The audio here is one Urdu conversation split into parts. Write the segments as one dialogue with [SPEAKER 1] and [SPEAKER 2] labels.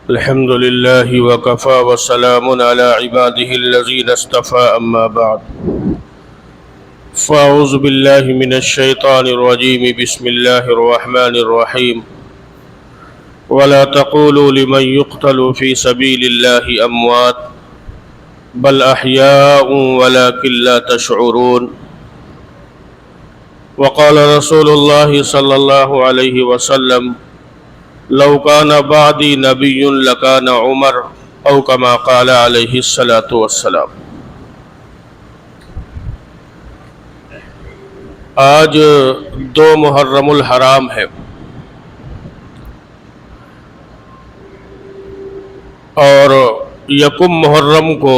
[SPEAKER 1] الحمد لله وكفى وسلام على عباده الذين اصطفى أما بعد فأعوذ بالله من الشيطان الرجيم بسم الله الرحمن الرحيم ولا تقولوا لمن يقتل في سبيل الله أموات بل أحياء ولكن لا تشعرون وقال رسول الله صلى الله عليه وسلم لو كان بعدي نبي لكان عمر او كما قال عليه الصلاة والسلام۔ آج 2 محرم الحرام ہے اور 1 محرم کو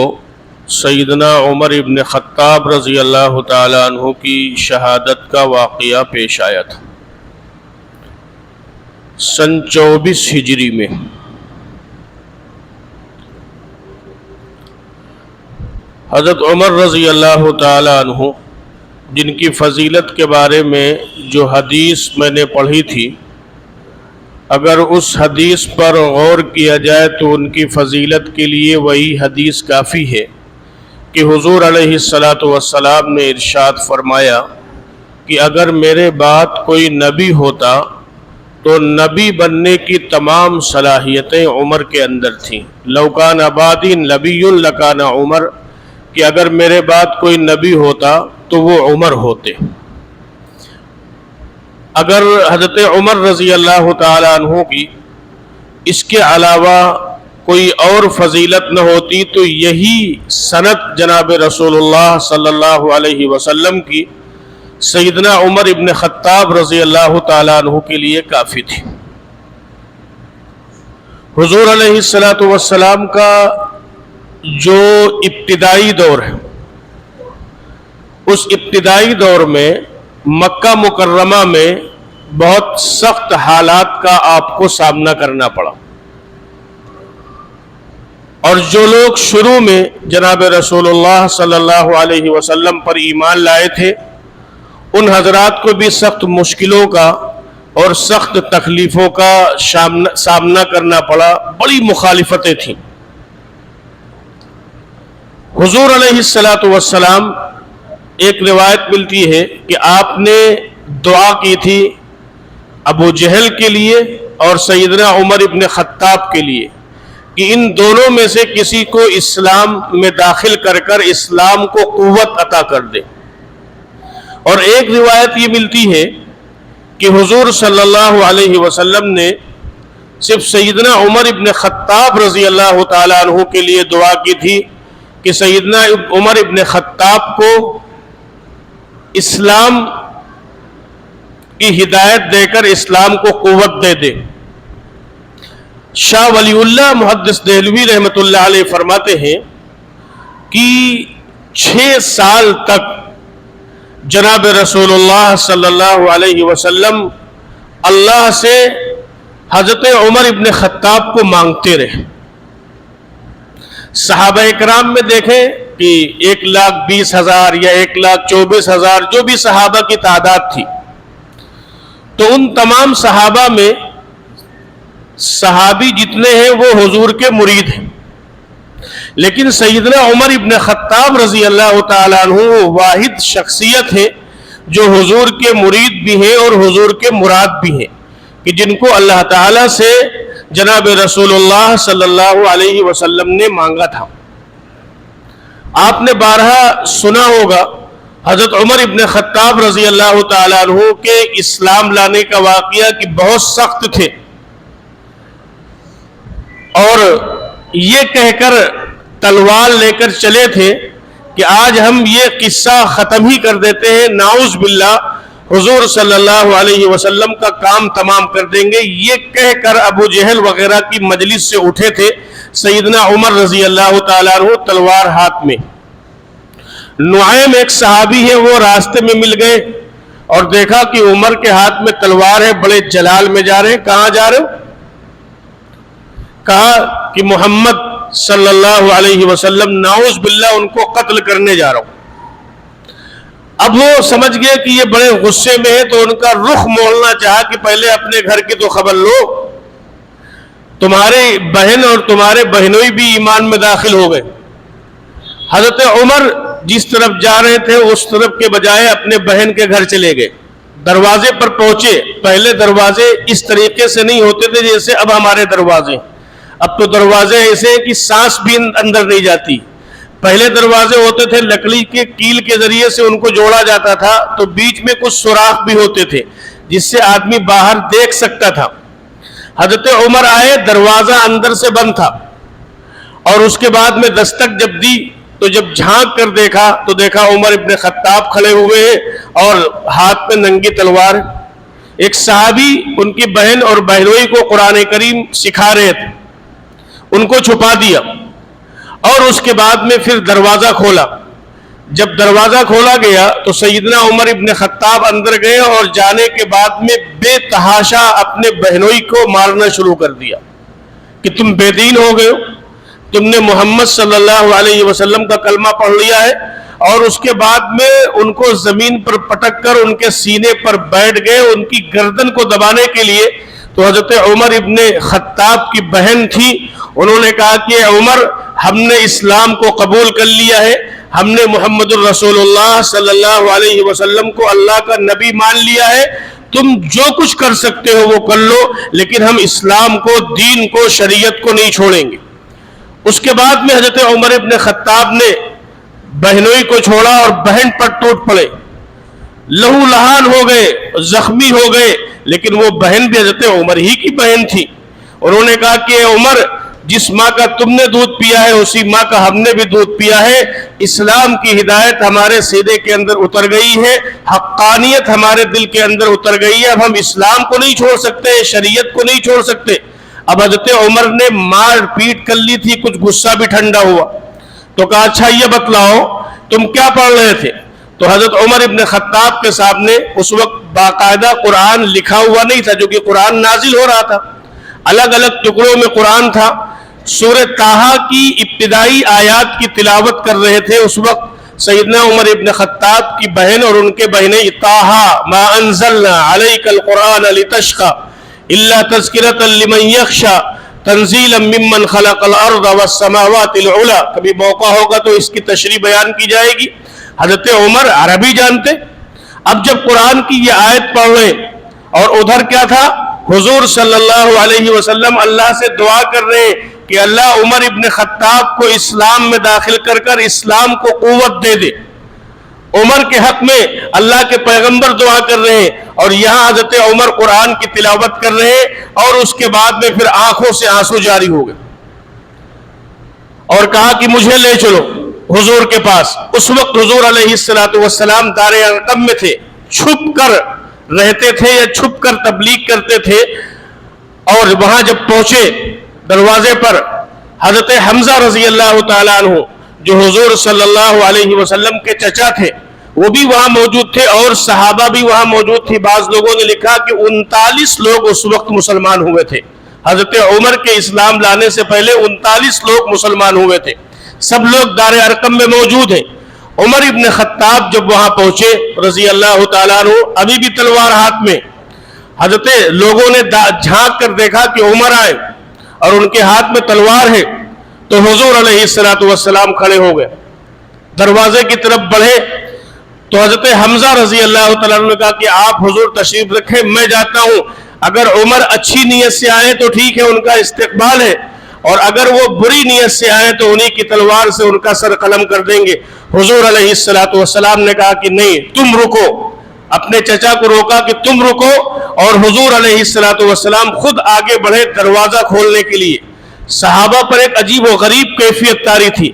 [SPEAKER 1] سیدنا عمر ابن خطاب رضی اللہ تعالیٰ عنہ کی شہادت کا واقعہ پیش آیا تھا سن 24 ہجری میں۔ حضرت عمر رضی اللہ تعالی عنہ جن کی فضیلت کے بارے میں جو حدیث میں نے پڑھی تھی، اگر اس حدیث پر غور کیا جائے تو ان کی فضیلت کے لیے وہی حدیث کافی ہے کہ حضور علیہ الصلاۃ والسلام نے ارشاد فرمایا کہ اگر میرے بعد کوئی نبی ہوتا تو نبی بننے کی تمام صلاحیتیں عمر کے اندر تھیں۔ لو کان بعدی نبی لکان عمر، کہ اگر میرے بعد کوئی نبی ہوتا تو وہ عمر ہوتے۔ اگر حضرت عمر رضی اللہ تعالی عنہ کی اس کے علاوہ کوئی اور فضیلت نہ ہوتی تو یہی سند جناب رسول اللہ صلی اللہ علیہ وسلم کی سیدنا عمر ابن خطاب رضی اللہ تعالیٰ عنہ کے لیے کافی تھی۔ حضور علیہ الصلاۃ والسلام کا جو ابتدائی دور ہے، اس ابتدائی دور میں مکہ مکرمہ میں بہت سخت حالات کا آپ کو سامنا کرنا پڑا، اور جو لوگ شروع میں جناب رسول اللہ صلی اللہ علیہ وسلم پر ایمان لائے تھے ان حضرات کو بھی سخت مشکلوں کا اور سخت تکلیفوں کا سامنا کرنا پڑا، بڑی مخالفتیں تھیں۔ حضور علیہ الصلاۃ والسلام ایک روایت ملتی ہے کہ آپ نے دعا کی تھی ابو جہل کے لیے اور سیدنا عمر ابن خطاب کے لیے کہ ان دونوں میں سے کسی کو اسلام میں داخل کر کر اسلام کو قوت عطا کر دے۔ اور ایک روایت یہ ملتی ہے کہ حضور صلی اللہ علیہ وسلم نے صرف سیدنا عمر ابن خطاب رضی اللہ تعالیٰ عنہ کے لیے دعا کی تھی کہ سیدنا عمر ابن خطاب کو اسلام کی ہدایت دے کر اسلام کو قوت دے دے۔ شاہ ولی اللہ محدث دہلوی رحمۃ اللہ علیہ فرماتے ہیں کہ 6 سال تک جناب رسول اللہ صلی اللہ علیہ وسلم اللہ سے حضرت عمر ابن خطاب کو مانگتے رہے۔ صحابہ اکرام میں دیکھیں کہ 1,20,000 یا 1,24,000 جو بھی صحابہ کی تعداد تھی، تو ان تمام صحابہ میں صحابی جتنے ہیں وہ حضور کے مرید ہیں، لیکن سیدنا عمر ابن خطاب رضی اللہ تعالیٰ عنہ واحد شخصیت ہے جو حضور کے مرید بھی ہیں اور حضور کے مراد بھی ہیں، کہ جن کو اللہ تعالیٰ سے جناب رسول اللہ صلی اللہ علیہ وسلم نے مانگا تھا۔ آپ نے بارہا سنا ہوگا حضرت عمر ابن خطاب رضی اللہ تعالیٰ عنہ کے اسلام لانے کا واقعہ کہ بہت سخت تھے، اور یہ کہہ کر تلوار لے کر چلے تھے کہ آج ہم یہ قصہ ختم ہی کر دیتے ہیں، نعوذ باللہ حضور صلی اللہ علیہ وسلم کا کام تمام کر دیں گے۔ یہ کہہ کر ابو جہل وغیرہ کی مجلس سے اٹھے تھے سیدنا عمر رضی اللہ تعالیٰ عنہ تلوار ہاتھ میں۔ نعیم ایک صحابی ہے، وہ راستے میں مل گئے اور دیکھا کہ عمر کے ہاتھ میں تلوار ہے، بڑے جلال میں جا رہے ہیں۔ کہاں جا رہے ہو؟ کہا کہ محمد صلی اللہ علیہ وسلم نعوذ باللہ ان کو قتل کرنے جا رہا ہوں۔ اب وہ سمجھ گئے کہ یہ بڑے غصے میں ہے، تو ان کا رخ موڑنا چاہا کہ پہلے اپنے گھر کی تو خبر لو۔ تمہارے بہن اور تمہارے بہنوئی بھی ایمان میں داخل ہو گئے۔ حضرت عمر جس طرف جا رہے تھے اس طرف کے بجائے اپنے بہن کے گھر چلے گئے۔ دروازے پر پہنچے، پہلے دروازے اس طریقے سے نہیں ہوتے تھے جیسے اب ہمارے دروازے، اب تو دروازے ایسے ہیں کہ سانس بھی اندر نہیں جاتی۔ پہلے دروازے ہوتے تھے لکڑی کے کیل کے ذریعے سے ان کو جوڑا جاتا تھا، تو بیچ میں کچھ سوراخ بھی ہوتے تھے جس سے آدمی باہر دیکھ سکتا تھا۔ حضرت عمر آئے، دروازہ اندر سے بند تھا، اور اس کے بعد میں دستک جب دی تو جب جھانک کر دیکھا تو دیکھا عمر ابن خطاب کھڑے ہوئے ہیں اور ہاتھ میں ننگی تلوار۔ ایک صحابی ان کی بہن اور بہنوئی کو قرآن کریم سکھا رہے تھے، ان کو چھپا دیا، اور اس کے بعد میں پھر دروازہ کھولا۔ جب دروازہ کھولا گیا تو سیدنا عمر ابن خطاب اندر گئے اور جانے کے بعد میں بے تحاشا اپنے بہنوئی کو مارنا شروع کر دیا کہ تم بے دین ہو گئے ہو، تم نے محمد صلی اللہ علیہ وسلم کا کلمہ پڑھ لیا ہے، اور اس کے بعد میں ان کو زمین پر پٹک کر ان کے سینے پر بیٹھ گئے ان کی گردن کو دبانے کے لیے۔ تو حضرت عمر ابن خطاب کی بہن تھی، انہوں نے کہا کہ عمر، ہم نے اسلام کو قبول کر لیا ہے، ہم نے محمد الرسول اللہ صلی اللہ علیہ وسلم کو اللہ کا نبی مان لیا ہے، تم جو کچھ کر سکتے ہو وہ کر لو، لیکن ہم اسلام کو، دین کو، شریعت کو نہیں چھوڑیں گے۔ اس کے بعد میں حضرت عمر ابن خطاب نے بہنوئی کو چھوڑا اور بہن پر ٹوٹ پڑے، لہو لہان ہو گئے، زخمی ہو گئے، لیکن وہ بہن بھی حضرت عمر ہی کی بہن تھی۔ انہوں نے کہا کہ عمر، جس ماں کا تم نے دودھ پیا ہے اسی ماں کا ہم نے بھی دودھ پیا ہے، اسلام کی ہدایت ہمارے سینے کے اندر اتر گئی ہے، حقانیت ہمارے دل کے اندر اتر گئی ہے، اب ہم اسلام کو نہیں چھوڑ سکتے، شریعت کو نہیں چھوڑ سکتے۔ اب حضرت عمر نے مار پیٹ کر لی تھی، کچھ غصہ بھی ٹھنڈا ہوا، تو کہا اچھا یہ بتلاؤ تم کیا پڑھ رہے تھے؟ تو حضرت عمر ابن خطاب کے سامنے اس وقت باقاعدہ قرآن لکھا ہوا نہیں تھا، جو کہ قرآن نازل ہو رہا تھا، الگ الگ ٹکڑوں میں قرآن تھا۔ سورہ طٰہٰ کی ابتدائی آیات کی تلاوت کر رہے تھے اس وقت سیدنا عمر ابن خطاب کی بہن اور ان کے بہنیں، طٰہٰ ما انزلنا علیک القرآن لتشقى الا تذکرۃ لمن یخشى تنزیلا ممن خلق الارض والسماوات العلی۔ کبھی موقع ہوگا تو اس کی تشریح بیان کی جائے گی۔ حضرت عمر عربی جانتے، اب جب قرآن کی یہ آیت پڑھ رہے اور ادھر کیا تھا، حضور صلی اللہ علیہ وسلم اللہ سے دعا کر رہے کہ اللہ عمر ابن خطاب کو اسلام میں داخل کر کر اسلام کو قوت دے دے۔ عمر کے حق میں اللہ کے پیغمبر دعا کر رہے ہیں، اور یہاں حضرت عمر قرآن کی تلاوت کر رہے ہیں، اور اس کے بعد میں پھر آنکھوں سے آنسو جاری ہو گئے اور کہا کہ مجھے لے چلو حضور کے پاس۔ اس وقت حضور علیہ السلام دار ارقم میں تھے، چھپ کر رہتے تھے یا چھپ کر تبلیغ کرتے تھے، اور وہاں جب پہنچے دروازے پر حضرت حمزہ رضی اللہ تعالیٰ عنہ جو حضور صلی اللہ علیہ وسلم کے چچا تھے وہ بھی وہاں موجود تھے، اور صحابہ بھی وہاں موجود تھی۔ بعض لوگوں نے لکھا کہ 39 لوگ اس وقت مسلمان ہوئے تھے، حضرت عمر کے اسلام لانے سے پہلے 39 لوگ مسلمان ہوئے تھے، سب لوگ دار ارقم میں موجود ہیں۔ عمر ابن خطاب جب وہاں پہنچے رضی اللہ تعالیٰ عنہ، ابھی بھی تلوار ہاتھ میں، حضرت لوگوں نے جھانک کر دیکھا کہ عمر آئے اور ان کے ہاتھ میں تلوار ہے، تو حضور علیہ السلام کھڑے ہو گئے، دروازے کی طرف بڑھے، تو حضرت حمزہ رضی اللہ تعالیٰ عنہ نے کہا کہ آپ حضور تشریف رکھیں، میں جاتا ہوں، اگر عمر اچھی نیت سے آئے تو ٹھیک ہے، ان کا استقبال ہے، اور اگر وہ بری نیت سے آئے تو انہی کی تلوار سے ان کا سر قلم کر دیں گے۔ حضور علیہ السلام نے کہا کہ نہیں، تم رکو، اپنے چچا کو روکا کہ تم رکو، اور حضور علیہ السلام خود آگے بڑھے دروازہ کھولنے کے لیے۔ صحابہ پر ایک عجیب و غریب کیفیت طاری تھی،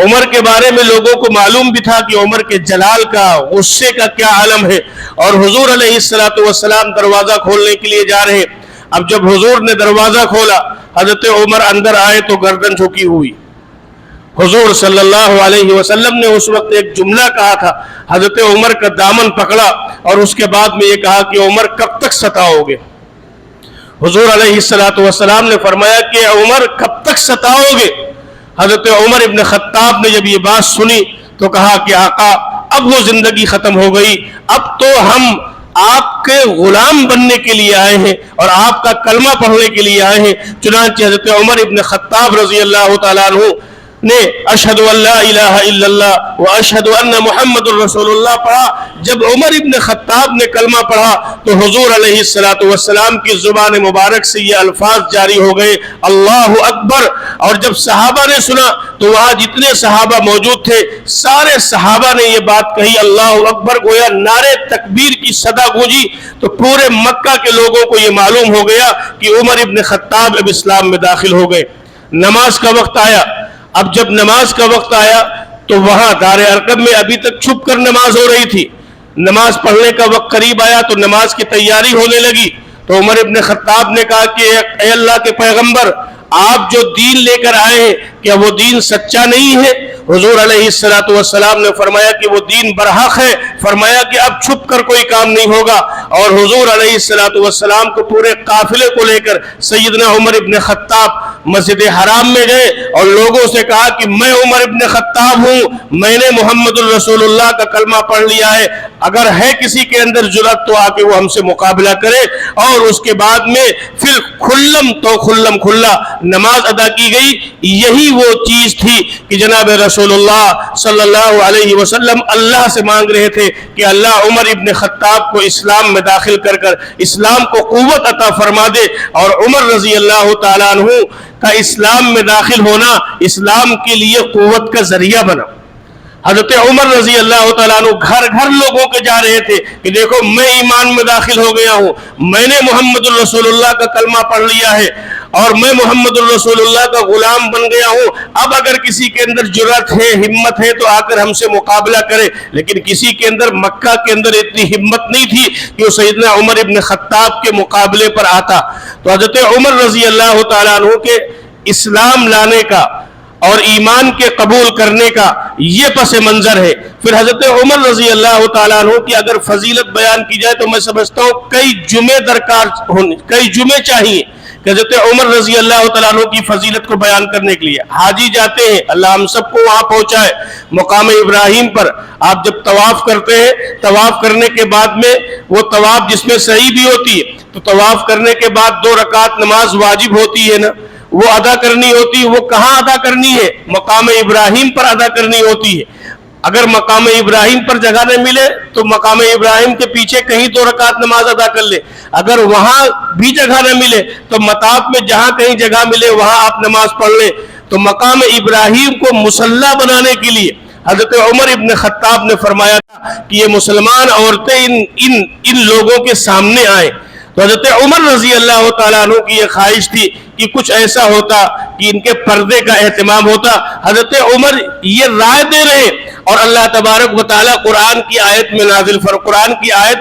[SPEAKER 1] عمر کے بارے میں لوگوں کو معلوم بھی تھا کہ عمر کے جلال کا، غصے کا کیا عالم ہے، اور حضور علیہ السلام دروازہ کھولنے کے لیے جا رہے۔ اب جب حضور نے دروازہ کھولا، حضرت عمر اندر آئے تو گردن جھکی ہوئی۔ حضور صلی اللہ علیہ وسلم نے اس وقت ایک جملہ کہا تھا، حضرت عمر کا دامن پکڑا اور اس کے بعد میں یہ کہا کہ عمر کب تک ستاؤ گے؟ حضور علیہ السلام نے فرمایا کہ عمر کب تک ستاؤ گے؟ حضرت عمر ابن خطاب نے جب یہ بات سنی تو کہا کہ آقا اب وہ زندگی ختم ہو گئی، اب تو ہم آپ کے غلام بننے کے لیے آئے ہیں اور آپ کا کلمہ پڑھنے کے لیے آئے ہیں۔ چنانچہ حضرت عمر ابن خطاب رضی اللہ تعالیٰ عنہ نے اشہد ان لا الہ الا اللہ و اشہد ان محمد الرسول اللہ پڑھا۔ جب عمر ابن خطاب نے کلمہ پڑھا تو حضور علیہ السلام کی زبان مبارک سے یہ الفاظ جاری ہو گئے، اللہ اکبر۔ اور جب صحابہ نے سنا تو وہاں جتنے صحابہ موجود تھے سارے صحابہ نے یہ بات کہی، اللہ اکبر، گویا نعرے تکبیر کی صدا گونجی۔ تو پورے مکہ کے لوگوں کو یہ معلوم ہو گیا کہ عمر ابن خطاب اب اسلام میں داخل ہو گئے۔ نماز کا وقت آیا۔ اب جب نماز کا وقت آیا تو وہاں دار ارقم میں ابھی تک چھپ کر نماز ہو رہی تھی۔ نماز پڑھنے کا وقت قریب آیا تو نماز کی تیاری ہونے لگی۔ تو عمر ابن خطاب نے کہا کہ اے اللہ کے پیغمبر، آپ جو دین لے کر آئے ہیں کیا وہ دین سچا نہیں ہے؟ حضور علیہ السلام نے فرمایا کہ وہ دین برحق ہے۔ فرمایا کہ اب چھپ کر کوئی کام نہیں ہوگا۔ اور حضور علیہ السلام کو پورے قافلے کو لے کر سیدنا عمر ابن خطاب مسجد حرام میں گئے اور لوگوں سے کہا کہ میں عمر ابن خطاب ہوں، میں نے محمد الرسول اللہ کا کلمہ پڑھ لیا ہے، اگر ہے کسی کے اندر جرأت تو آ کے وہ ہم سے مقابلہ کرے۔ اور اس کے بعد میں پھر کھلم کھلا نماز ادا کی گئی۔ یہی وہ چیز تھی کہ جناب رسول اللہ صلی اللہ علیہ وسلم اللہ سے مانگ رہے تھے کہ اللہ عمر ابن خطاب کو اسلام میں داخل کر اسلام کو قوت عطا فرما دے، اور عمر رضی اللہ تعالیٰ عنہ کا اسلام میں داخل ہونا اسلام کے لیے قوت کا ذریعہ بنا۔ حضرت عمر رضی اللہ تعالیٰ عنہ گھر گھر لوگوں کے جا رہے تھے کہ دیکھو میں ایمان میں داخل ہو گیا ہوں، میں نے محمد الرسول اللہ کا کلمہ پڑھ لیا ہے اور میں محمد الرسول اللہ کا غلام بن گیا ہوں۔ اب اگر کسی کے اندر جرأت ہے، ہمت ہے تو آ کر ہم سے مقابلہ کرے۔ لیکن کسی کے اندر، مکہ کے اندر اتنی ہمت نہیں تھی کہ وہ سیدنا عمر ابن خطاب کے مقابلے پر آتا۔ تو حضرت عمر رضی اللہ تعالیٰ عنہ کے اسلام لانے کا اور ایمان کے قبول کرنے کا یہ پس منظر ہے۔ پھر حضرت عمر رضی اللہ تعالیٰ عنہ کی اگر فضیلت بیان کی جائے تو میں سمجھتا ہوں کئی جمعے چاہیے کہ حضرت عمر رضی اللہ تعالیٰ عنہ کی فضیلت کو بیان کرنے کے لیے۔ حاجی جاتے ہیں، اللہ ہم سب کو وہاں پہنچائے، مقام ابراہیم پر آپ جب طواف کرتے ہیں، طواف کرنے کے بعد میں وہ طواف جس میں صحیح بھی ہوتی ہے، تو طواف کرنے کے بعد 2 رکعت نماز واجب ہوتی ہے نا، وہ ادا کرنی ہوتی ہے۔ وہ کہاں ادا کرنی ہے؟ مقام ابراہیم پر ادا کرنی ہوتی ہے۔ اگر مقام ابراہیم پر جگہ نہ ملے تو مقام ابراہیم کے پیچھے کہیں 2 رکعت نماز ادا کر لے۔ اگر وہاں بھی جگہ نہ ملے تو مطاف میں جہاں کہیں جگہ ملے وہاں آپ نماز پڑھ لیں۔ تو مقام ابراہیم کو مصلی بنانے کے لیے حضرت عمر ابن خطاب نے فرمایا تھا کہ یہ مسلمان عورتیں ان لوگوں کے سامنے آئیں۔ تو حضرت عمر رضی اللہ تعالیٰ عنہ کی یہ خواہش تھی کہ کچھ ایسا ہوتا کہ ان کے پردے کا اہتمام ہوتا۔ حضرت عمر یہ رائے دے رہے اور اللہ تبارک و تعالیٰ قرآن کی آیت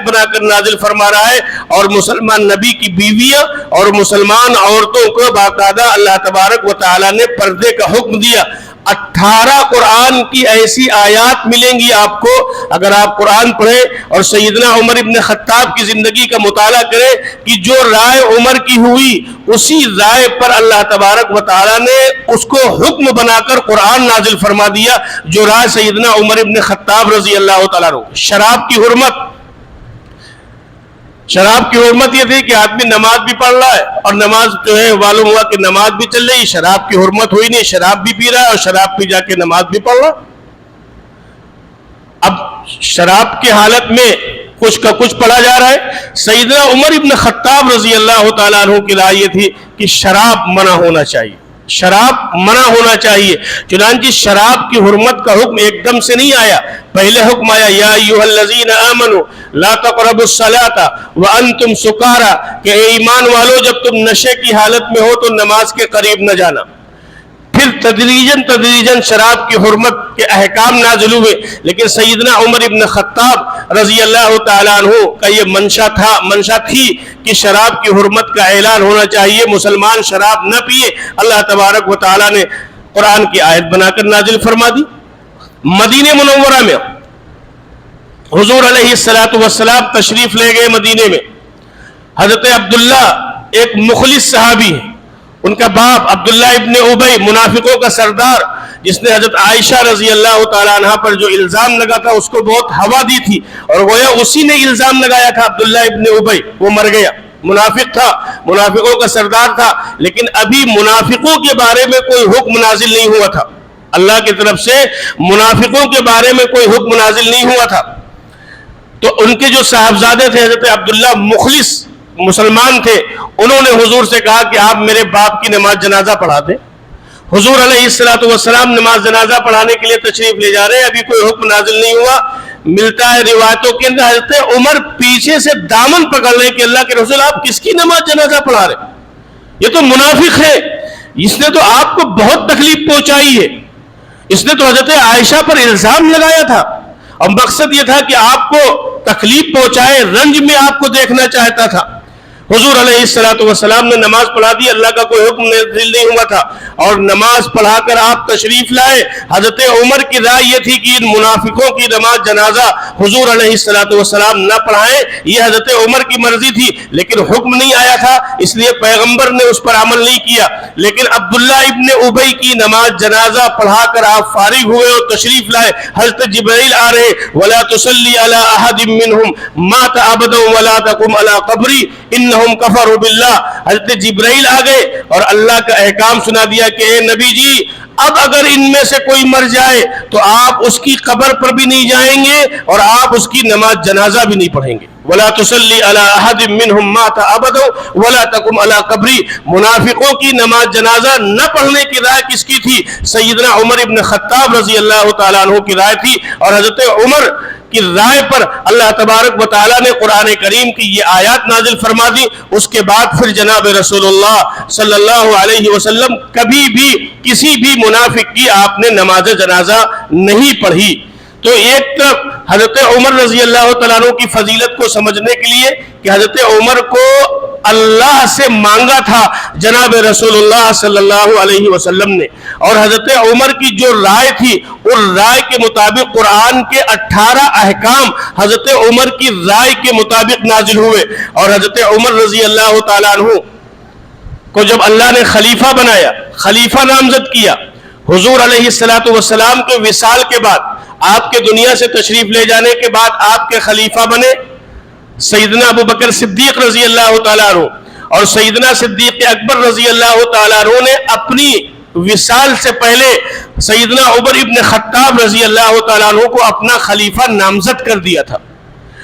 [SPEAKER 1] بنا کر نازل فرما رہا ہے، اور مسلمان نبی کی بیویاں اور مسلمان عورتوں کو باقاعدہ اللہ تبارک و تعالیٰ نے پردے کا حکم دیا۔ 18 قرآن کی ایسی آیات ملیں گی آپ کو اگر آپ قرآن پڑھیں اور سیدنا عمر ابن خطاب کی زندگی کا مطالعہ کریں کہ جو رائے عمر کی ہوئی اسی رائے پر اللہ تبارک و تعالیٰ نے اس کو حکم بنا کر قرآن نازل فرما دیا، جو رائے سیدنا عمر ابن خطاب رضی اللہ تعالیٰ عنہ۔ شراب کی حرمت یہ تھی کہ آدمی نماز بھی پڑھ رہا ہے اور نماز جو ہے معلوم ہوا کہ نماز بھی چل رہی، شراب کی حرمت ہوئی نہیں، شراب بھی پی رہا ہے اور شراب پی جا کے نماز بھی پڑھ رہا۔ اب شراب کی حالت میں کچھ کا کچھ پڑھا جا رہا ہے۔ سیدنا عمر ابن خطاب رضی اللہ تعالیٰ عنہ کی رائے یہ تھی کہ شراب منع ہونا چاہیے، شراب منع ہونا چاہیے۔ چنانچہ شراب کی حرمت کا حکم ایک دم سے نہیں آیا، پہلے حکم آیا یا ایھا الذین آمنوا لا تقربوا الصلاۃ وانتم سکارى کہ اے ایمان والو جب تم نشے کی حالت میں ہو تو نماز کے قریب نہ جانا۔ پھر تدریجاً شراب کی حرمت کے احکام نازل ہوئے، لیکن سیدنا عمر ابن خطاب رضی اللہ تعالیٰ عنہ کا یہ منشا تھی کہ شراب کی حرمت کا اعلان ہونا چاہیے، مسلمان شراب نہ پیے۔ اللہ تبارک و تعالیٰ نے قرآن کی آیت بنا کر نازل فرما دی۔ مدینہ منورہ میں حضور علیہ السلام تشریف لے گئے۔ مدینے میں حضرت عبداللہ ایک مخلص صحابی ہے، ان کا باپ عبداللہ ابن ابی منافقوں کا سردار جس نے حضرت عائشہ رضی اللہ تعالیٰ عنہ پر جو الزام لگا تھا اس کو بہت ہوا دی تھی، اور گویا اسی نے الزام لگایا تھا عبداللہ ابن ابی، وہ مر گیا، منافق تھا، منافقوں کا سردار تھا، لیکن ابھی منافقوں کے بارے میں کوئی حکم نازل نہیں ہوا تھا، اللہ کی طرف سے منافقوں کے بارے میں کوئی حکم نازل نہیں ہوا تھا۔ تو ان کے جو صاحبزادے تھے حضرت عبداللہ مخلص مسلمان تھے، انہوں نے حضور سے کہا کہ آپ میرے باپ کی نماز جنازہ پڑھا دیں۔ حضور علیہ السلام نماز جنازہ پڑھانے کے لیے تشریف لے جا رہے ہیں، ابھی کوئی حکم نازل نہیں ہوا۔ ملتا ہے روایتوں کے اندر حضرت عمر پیچھے سے دامن پکڑ رہے کہ اللہ کے رسول آپ کس کی نماز جنازہ پڑھا رہے؟ یہ تو منافق ہے، اس نے تو آپ کو بہت تکلیف پہنچائی ہے، اس نے تو حضرت عائشہ پر الزام لگایا تھا، اور مقصد یہ تھا کہ آپ کو تکلیف پہنچائے، رنج میں آپ کو دیکھنا چاہتا تھا۔ حضور علیہ السلام نے نماز پڑھا دی، اللہ کا کوئی حکم نازل نہیں ہوا تھا، اور نماز پڑھا کر آپ تشریف لائے۔ حضرت عمر کی رائے یہ تھی کہ ان منافقوں کی نماز جنازہ حضور علیہ السلام نہ پڑھائیں، یہ حضرت عمر کی مرضی تھی، لیکن حکم نہیں آیا تھا، اس لیے پیغمبر نے اس پر عمل نہیں کیا۔ لیکن عبداللہ ابن ابی کی نماز جنازہ پڑھا کر آپ فارغ ہوئے اور تشریف لائے، حضرت جبرائیل آ رہے، وَلَا تُصَلِّ عَلَىٰ أَحَدٍ مِّنْهُمْ مَاتَ أَبَدًا وَلَا تَقُمْ عَلَىٰ قَبْرِهِ إِنَّهُمْ كَفَرُوا بِاللَّهِ۔ حضرت جبرائیل آ گئے اور اللہ کا احکام سنا دیا کہ اے نبی جی، اب اگر ان میں سے کوئی مر جائے تو آپ اس کی قبر پر بھی نہیں جائیں گے اور آپ اس کی نماز جنازہ بھی نہیں پڑھیں گے۔ وَلَا تُصَلِّ عَلَىٰ أَحَدٍ مِّنْهُمْ مَاتَ أَبَدًا وَلَا تَقُمْ عَلَىٰ قَبْرِهِ۔ منافقوں کی نماز جنازہ نہ پڑھنے کی رائے کس کی تھی؟ سیدنا عمر ابن خطاب رضی اللہ تعالیٰ عنہ کی رائے تھی، اور حضرت عمر کی رائے پر اللہ تبارک و تعالیٰ نے قرآن کریم کی یہ آیات نازل فرما دی۔ اس کے بعد پھر جناب رسول اللہ صلی اللہ علیہ وسلم کبھی بھی کسی بھی منافق کی آپ نے نماز جنازہ نہیں پڑھی۔ تو ایک طرف حضرت عمر رضی اللہ تعالیٰ عنہ کی فضیلت کو سمجھنے کے لیے کہ حضرت عمر کو اللہ سے مانگا تھا جناب رسول اللہ صلی اللہ علیہ وسلم نے، اور حضرت عمر کی جو رائے تھی اس رائے کے مطابق قرآن کے 18 احکام حضرت عمر کی رائے کے مطابق نازل ہوئے، اور حضرت عمر رضی اللہ تعالیٰ عنہ کو جب اللہ نے خلیفہ بنایا، خلیفہ نامزد کیا، حضور علیہ السلام کے وصال کے بعد، آپ کے دنیا سے تشریف لے جانے کے بعد آپ کے خلیفہ بنے سیدنا ابو بکر صدیق رضی اللہ تعالیٰ عنہ، اور سیدنا صدیق اکبر رضی اللہ تعالیٰ عنہ نے اپنی وصال سے پہلے سیدنا عمر ابن خطاب رضی اللہ تعالیٰ عنہ کو اپنا خلیفہ نامزد کر دیا تھا،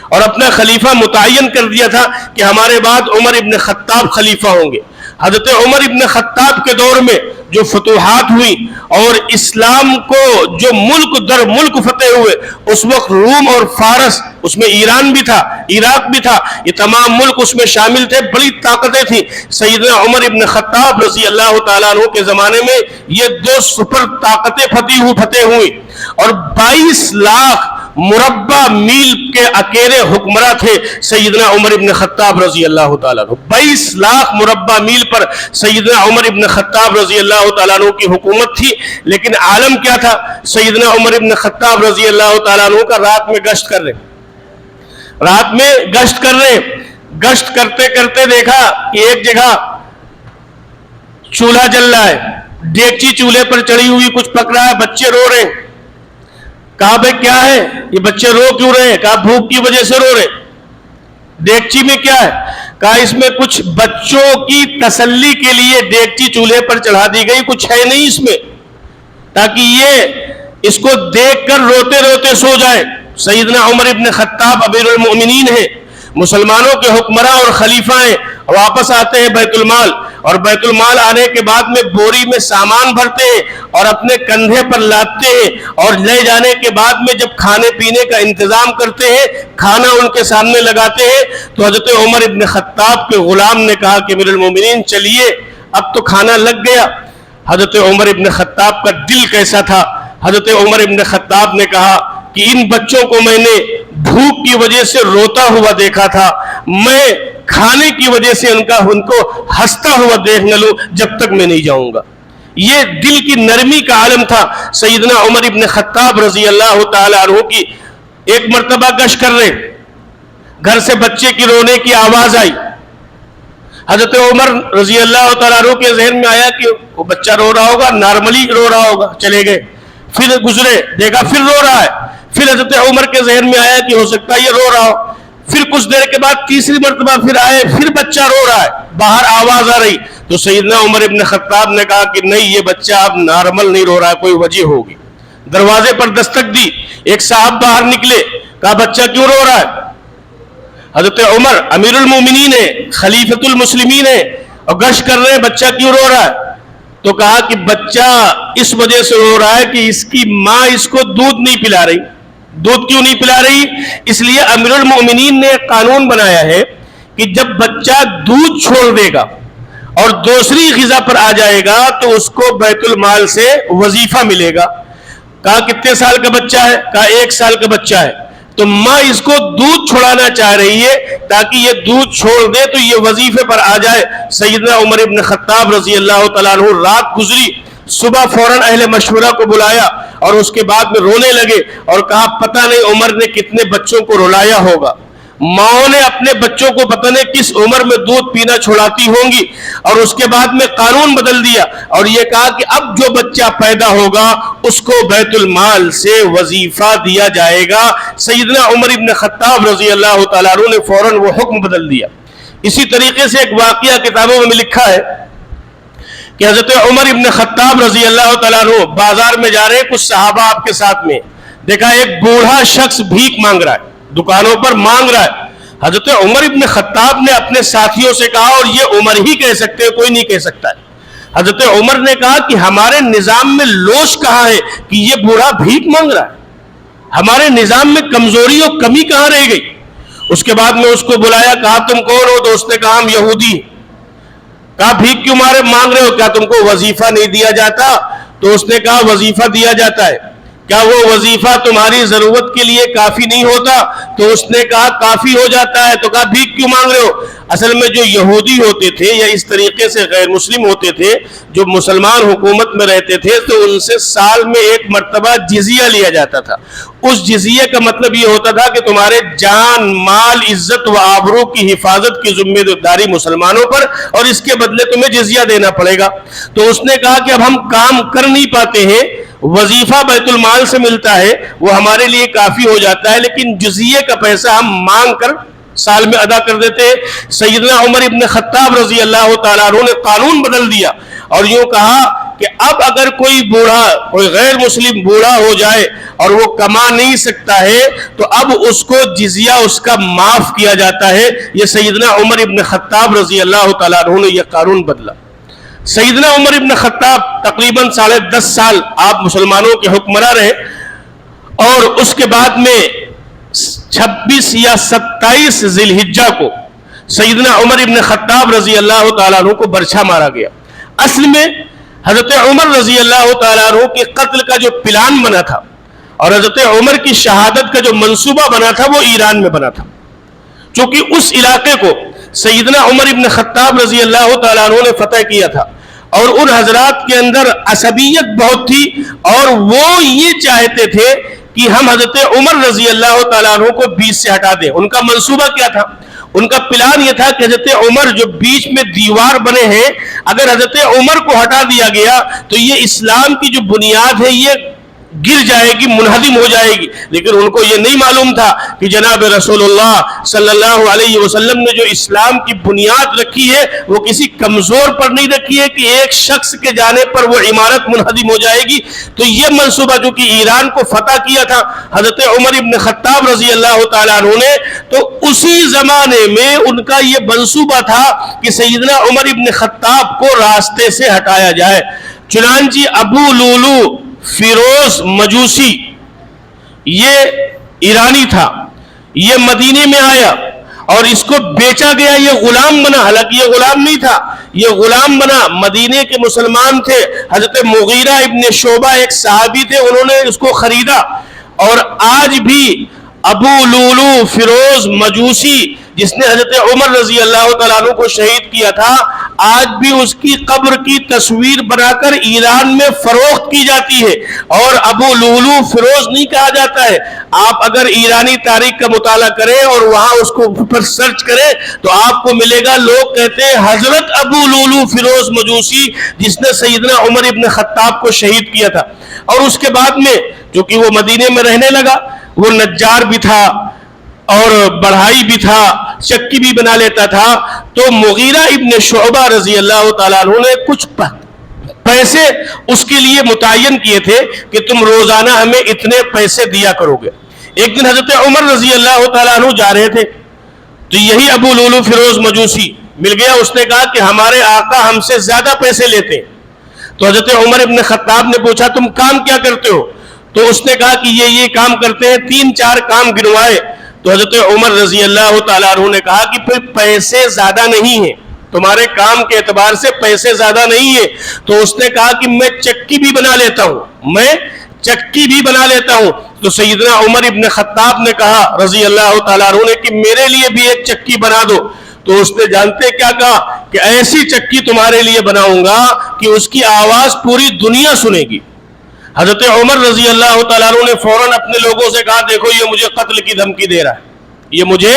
[SPEAKER 1] اور اپنا خلیفہ متعین کر دیا تھا کہ ہمارے بعد عمر ابن خطاب خلیفہ ہوں گے۔ حضرت عمر ابن خطاب کے دور میں جو فتوحات ہوئی اور اسلام کو جو ملک در ملک فتح ہوئے، اس وقت روم اور فارس، اس میں ایران بھی تھا، عراق بھی تھا، یہ تمام ملک اس میں شامل تھے، بڑی طاقتیں تھیں۔ سیدنا عمر ابن خطاب رضی اللہ تعالیٰ عنہ کے زمانے میں یہ دو سپر طاقتیں فتح ہوئی، اور 22 لاکھ مربع میل کے اکیلے حکمراں تھے سیدنا عمر ابن خطاب رضی اللہ تعالیٰ عنہ۔ 22 لاکھ مربع میل پر سیدنا عمر ابن خطاب رضی اللہ تعالیٰ عنہ کی حکومت تھی، لیکن عالم کیا تھا؟ سیدنا عمر ابن خطاب رضی اللہ تعالیٰ عنہ کا رات میں گشت کر رہے، گشت کرتے کرتے دیکھا کہ ایک جگہ چولہا جل رہا ہے، ڈیگچی چولہے پر چڑھی ہوئی کچھ پک رہا ہے، بچے رو رہے ہیں۔ کہا بھئی کیا ہے یہ بچے رو کیوں رہے ہیں؟ کہا بھوک کی وجہ سے رو رہے۔ ڈیگچی میں کیا ہے؟ کہا اس میں کچھ بچوں کی تسلی کے لیے ڈیگچی چولہے پر چڑھا دی گئی، کچھ ہے نہیں اس میں، تاکہ یہ اس کو دیکھ کر روتے روتے سو جائے۔ سیدنا عمر ابن خطاب امیر المؤمنین ہیں، مسلمانوں کے حکمراں اور خلیفہ ہیں، واپس آتے ہیں بیت المال، اور بیت المال آنے کے بعد میں بوری میں سامان بھرتے ہیں اور اپنے کندھے پر لاتے ہیں، اور لے جانے کے بعد میں جب کھانے پینے کا انتظام کرتے ہیں، کھانا ان کے سامنے لگاتے ہیں، تو حضرت عمر ابن خطاب کے غلام نے کہا کہ امیر المومنین چلیے اب تو کھانا لگ گیا۔ حضرت عمر ابن خطاب کا دل کیسا تھا؟ حضرت عمر ابن خطاب نے کہا کہ ان بچوں کو میں نے بھوک کی وجہ سے روتا ہوا دیکھا تھا، میں کھانے کی وجہ سے ان کو ہنستا ہوا دیکھ نہ لوں جب تک میں نہیں جاؤں گا۔ یہ دل کی نرمی کا عالم تھا سیدنا عمر ابن خطاب رضی اللہ تعالی عنہ کی۔ ایک مرتبہ گشت کر رہے، گھر سے بچے کی رونے کی آواز آئی، حضرت عمر رضی اللہ تعالیٰ عنہ کے ذہن میں آیا کہ وہ بچہ رو رہا ہوگا، نارملی رو رہا ہوگا، چلے گئے، پھر گزرے، دیکھا پھر رو رہا ہے، پھر حضرت عمر کے ذہن میں آیا کہ ہو سکتا ہے یہ رو رہا ہو، پھر کچھ دیر کے بعد تیسری مرتبہ پھر آئے، پھر بچہ رو رہا ہے، باہر آواز آ رہی، تو سیدنا عمر ابن خطاب نے کہا کہ نہیں، یہ بچہ اب نارمل نہیں رو رہا ہے، کوئی وجہ ہوگی۔ دروازے پر دستک دی، ایک صاحب باہر نکلے، کہا بچہ کیوں رو رہا ہے؟ حضرت عمر امیر المومنین ہے، خلیفۃ المسلمین ہے، اور گشت کر رہے ہیں، بچہ کیوں رو رہا ہے؟ تو کہا کہ بچہ اس وجہ سے رو رہا ہے کہ اس کی ماں اس کو دودھ نہیں پلا رہی۔ دودھ کیوں نہیں پلا رہی؟ اس لیے امیر المومنین نے ایک قانون بنایا ہے کہ جب بچہ دودھ چھوڑ دے گا اور دوسری غذا پر آ جائے گا تو اس کو بیت المال سے وظیفہ ملے گا۔ کہا کتنے سال کا بچہ ہے؟ کہا 1 سال کا بچہ ہے۔ تو ماں اس کو دودھ چھوڑانا چاہ رہی ہے تاکہ یہ دودھ چھوڑ دے تو یہ وظیفے پر آ جائے۔ سیدنا عمر ابن خطاب رضی اللہ تعالیٰ عنہ رات گزری، صبح فوراً اہل مشورہ کو بلایا اور اس کے بعد میں رونے لگے اور کہا پتہ نہیں عمر نے کتنے بچوں کو رلایا ہوگا، ماؤں نے اپنے بچوں کو پتہ نہیں کس عمر میں دودھ پینا چھوڑاتی ہوں گی، اور اس کے بعد میں قانون بدل دیا اور یہ کہا کہ اب جو بچہ پیدا ہوگا اس کو بیت المال سے وظیفہ دیا جائے گا۔ سیدنا عمر ابن خطاب رضی اللہ تعالیٰ عنہ نے فوراً وہ حکم بدل دیا۔ اسی طریقے سے ایک واقعہ کتابوں میں لکھا ہے کہ حضرت عمر ابن خطاب رضی اللہ تعالیٰ عنہ بازار میں جا رہے، کچھ صحابہ آپ کے ساتھ میں، دیکھا ایک بوڑھا شخص بھیک مانگ رہا ہے، دکانوں پر مانگ رہا ہے۔ حضرت عمر ابن خطاب نے اپنے ساتھیوں سے کہا، اور یہ عمر ہی کہہ سکتے ہیں، کوئی نہیں کہہ سکتا ہے، حضرت عمر نے کہا کہ ہمارے نظام میں لوش کہاں ہے کہ یہ بوڑھا بھیک مانگ رہا ہے؟ ہمارے نظام میں کمزوری اور کمی کہاں رہ گئی؟ اس کے بعد میں اس کو بلایا، کہا تم کون ہو؟ تو اس نے کہا ہم یہودی ہیں۔ کہا بھیک کیوں مانگ رہے ہو؟ کیا تم کو وظیفہ نہیں دیا جاتا؟ تو اس نے کہا وظیفہ دیا جاتا ہے۔ کیا وہ وظیفہ تمہاری ضرورت کے لیے کافی نہیں ہوتا؟ تو اس نے کہا کافی ہو جاتا ہے۔ تو کہا بھیک کیوں مانگ رہے ہو؟ اصل میں جو یہودی ہوتے تھے یا اس طریقے سے غیر مسلم ہوتے تھے جو مسلمان حکومت میں رہتے تھے تو ان سے سال میں 1 مرتبہ جزیہ لیا جاتا تھا۔ اس جزیے کا مطلب یہ ہوتا تھا کہ تمہارے جان، مال، عزت و آبرو کی حفاظت کی ذمہ داری مسلمانوں پر، اور اس کے بدلے تمہیں جزیہ دینا پڑے گا۔ تو اس نے کہا کہ اب ہم کام کر نہیں پاتے ہیں، وظیفہ بیت المال سے ملتا ہے وہ ہمارے لیے کافی ہو جاتا ہے، لیکن جزیے کا پیسہ ہم مانگ کر سال میں ادا کر دیتے ہیں۔ سیدنا عمر ابن خطاب رضی اللہ تعالیٰ عنہ نے قانون بدل دیا اور یوں کہا کہ اب اگر کوئی بوڑھا، کوئی غیر مسلم بوڑھا ہو جائے اور وہ کما نہیں سکتا ہے تو اب اس کو جزیہ اس کا معاف کیا جاتا ہے۔ یہ سیدنا عمر ابن خطاب رضی اللہ تعالیٰ عنہ نے یہ قانون بدلا۔ سیدنا عمر ابن خطاب تقریباً 10.5 سال آپ مسلمانوں کے حکمراں رہے، اور اس کے بعد میں 26 یا 27 ذی الحجہ کو سیدنا عمر ابن خطاب رضی اللہ تعالیٰ عنہ کو برچھا مارا گیا۔ اصل میں حضرت عمر رضی اللہ تعالیٰ عنہ کے قتل کا جو پلان بنا تھا اور حضرت عمر کی شہادت کا جو منصوبہ بنا تھا وہ ایران میں بنا تھا، چونکہ اس علاقے کو سیدنا عمر ابن خطاب رضی اللہ تعالیٰ عنہ نے فتح کیا تھا، اور ان حضرات کے اندر عصبیت بہت تھی اور وہ یہ چاہتے تھے کہ ہم حضرت عمر رضی اللہ تعالیٰ عنہ کو بیچ سے ہٹا دیں۔ ان کا منصوبہ کیا تھا؟ ان کا پلان یہ تھا کہ حضرت عمر جو بیچ میں دیوار بنے ہیں، اگر حضرت عمر کو ہٹا دیا گیا تو یہ اسلام کی جو بنیاد ہے یہ گر جائے گی، منہدم ہو جائے گی۔ لیکن ان کو یہ نہیں معلوم تھا کہ جناب رسول اللہ صلی اللہ علیہ وسلم نے جو اسلام کی بنیاد رکھی ہے وہ کسی کمزور پر نہیں رکھی ہے کہ ایک شخص کے جانے پر وہ عمارت منہدم ہو جائے گی۔ تو یہ منصوبہ جو کہ ایران کو فتح کیا تھا حضرت عمر ابن خطاب رضی اللہ تعالیٰ عنہ نے، تو اسی زمانے میں ان کا یہ منصوبہ تھا کہ سیدنا عمر ابن خطاب کو راستے سے ہٹایا جائے۔ چنانچہ ابو لولو فیروز مجوسی، یہ ایرانی تھا، یہ مدینے میں آیا اور اس کو بیچا گیا، یہ غلام بنا، حالانکہ یہ غلام نہیں تھا، یہ غلام بنا۔ مدینے کے مسلمان تھے، حضرت مغیرہ ابن شعبہ ایک صحابی تھے، انہوں نے اس کو خریدا، اور آج بھی ابو لولو فیروز مجوسی جس نے حضرت عمر رضی اللہ تعالیٰ عنہ کو شہید کیا تھا، آج بھی اس کی قبر کی تصویر بنا کر ایران میں فروخت کی جاتی ہے اور ابو لولو فیروز نہیں کہا جاتا ہے. آپ اگر ایرانی تاریخ کا مطالعہ کریں اور وہاں اس کو پر سرچ کریں تو آپ کو ملے گا لوگ کہتے ہیں حضرت ابو لولو فیروز مجوسی جس نے سیدنا عمر ابن خطاب کو شہید کیا تھا. اور اس کے بعد میں چونکہ وہ مدینے میں رہنے لگا, وہ نجار بھی تھا اور بڑھائی بھی تھا, چکی بھی بنا لیتا تھا, تو مغیرہ ابن شعبہ رضی اللہ تعالیٰ عنہ نے کچھ پیسے اس کے لیے متعین کیے تھے کہ تم روزانہ ہمیں اتنے پیسے دیا کرو گے. ایک دن حضرت عمر رضی اللہ تعالیٰ عنہ جا رہے تھے تو یہی ابو لولو فیروز مجوسی مل گیا. اس نے کہا کہ ہمارے آقا ہم سے زیادہ پیسے لیتے ہیں. تو حضرت عمر ابن خطاب نے پوچھا تم کام کیا کرتے ہو؟ تو اس نے کہا کہ یہ کام کرتے ہیں, 3-4 کام گنوائے. تو حضرت عمر رضی اللہ تعالیٰ عنہ نے کہا کہ پھر پیسے زیادہ نہیں ہیں, تمہارے کام کے اعتبار سے پیسے زیادہ نہیں ہیں. تو اس نے کہا کہ میں چکی بھی بنا لیتا ہوں, میں چکی بھی بنا لیتا ہوں. تو سیدنا عمر ابن خطاب نے کہا رضی اللہ تعالیٰ عنہ نے کہ میرے لیے بھی ایک چکی بنا دو. تو اس نے جانتے کیا کہا کہ ایسی چکی تمہارے لیے بناؤں گا کہ اس کی آواز پوری دنیا سنے گی. حضرت عمر رضی اللہ تعالیٰ عنہ نے فوراً اپنے لوگوں سے کہا دیکھو یہ مجھے قتل کی دھمکی دے رہا ہے, یہ مجھے